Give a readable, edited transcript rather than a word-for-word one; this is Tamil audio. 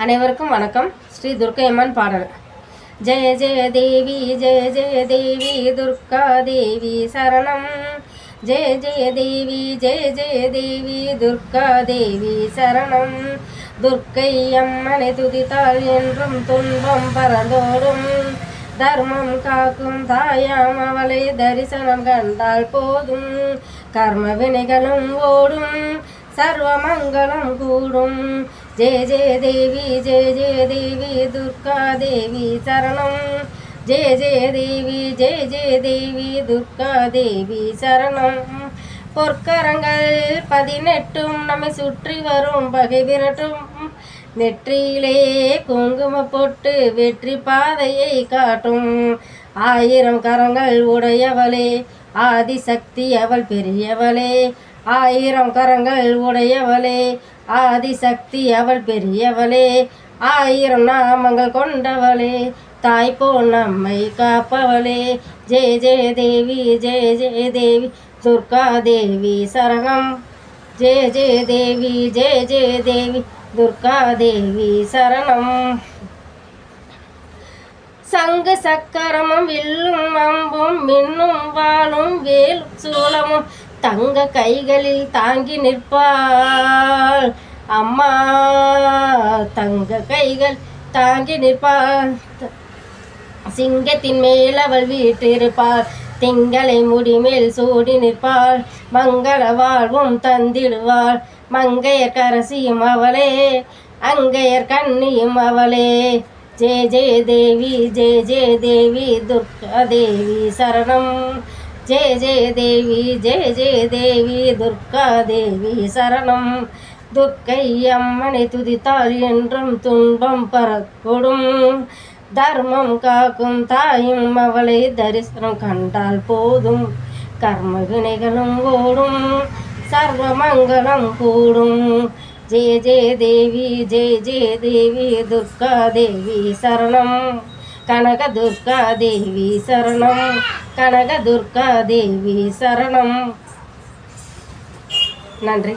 அனைவருக்கும் வணக்கம். ஸ்ரீ துர்க்கையம்மன் பாடல். ஜெய ஜெய தேவி ஜெய ஜெய தேவி துர்கா தேவி சரணம். ஜெய ஜெய தேவி ஜெய ஜெய தேவி துர்கா தேவி சரணம். துர்க்கை அம்மனை துதித்தால் என்றும் துன்பம் பறந்தோடும். தர்மம் காக்கும் தாயாம் அவளை தரிசனம் கண்டால் போதும். கர்ம வினைகளும் ஓடும், சர்வ மங்களம் கூடும். ஜெய ஜெய தேவி ஜெய ஜெய தேவி துர்கா தேவி சரணம். ஜெய ஜெய தேவி ஜெய ஜெய தேவி துர்கா தேவி சரணம். பொற்கரங்கள் 18 நம்மை சுற்றி வரும் பகை விரட்டும். நெற்றியிலே குங்கும பொட்டு வெற்றி பாதையை காட்டும். 1000 கரங்கள் உடையவளே ஆதிசக்தி அவள் பெரியவளே. 1000 கரங்கள் உடையவளே ஆதிசக்தி அவள் பெரியவளே. 1000 நாமங்கள் கொண்டவளே தாய் போல் நம்மை காப்பவளே. ஜெய ஜெய தேவி ஜெய ஜெய தேவி துர்கா தேவி சரணம். ஜெய ஜெய தேவி ஜெய ஜெய தேவி துர்கா தேவி சரணம். சங்கு சக்கரமும் வில்லும் அம்பும் மின்னும் வாளும் வேலும் சூலமும் தங்க கைகளில் தாங்கி நிற்பாள் அம்மா. தங்க கைகள் தாங்கி நிற்பாள். சிங்கத்தின் மேல் அவள் வீற்றிருப்பாள். திங்களை முடிமேல் சூடி நிற்பாள். மங்கள வாழ்வும் தந்திடுவாள். மங்கையர் கரசியும் அவளே அங்கையர் கண்ணியும் அவளே. ஜெய ஜெய தேவி ஜெய ஜெய தேவி துர்கா தேவி சரணம். ஜெய ஜெய தேவி ஜெய ஜெய தேவி துர்கா தேவி சரணம். துர்க்கை அம்மனை துதித்தால் என்றும் துன்பம் பறக்கூடும். தர்மம் காக்கும் தாயும் அவளை தரிசனம் கண்டால் போதும். கர்ம வினைகளும் ஓடும், சர்வ மங்களம் கூடும். ஜெய ஜெய தேவி ஜெய ஜெய தேவி துர்கா தேவி சரணம். கனக துர்கா தேவி சரணம். கனக துர்கா தேவி சரணம். நன்றி.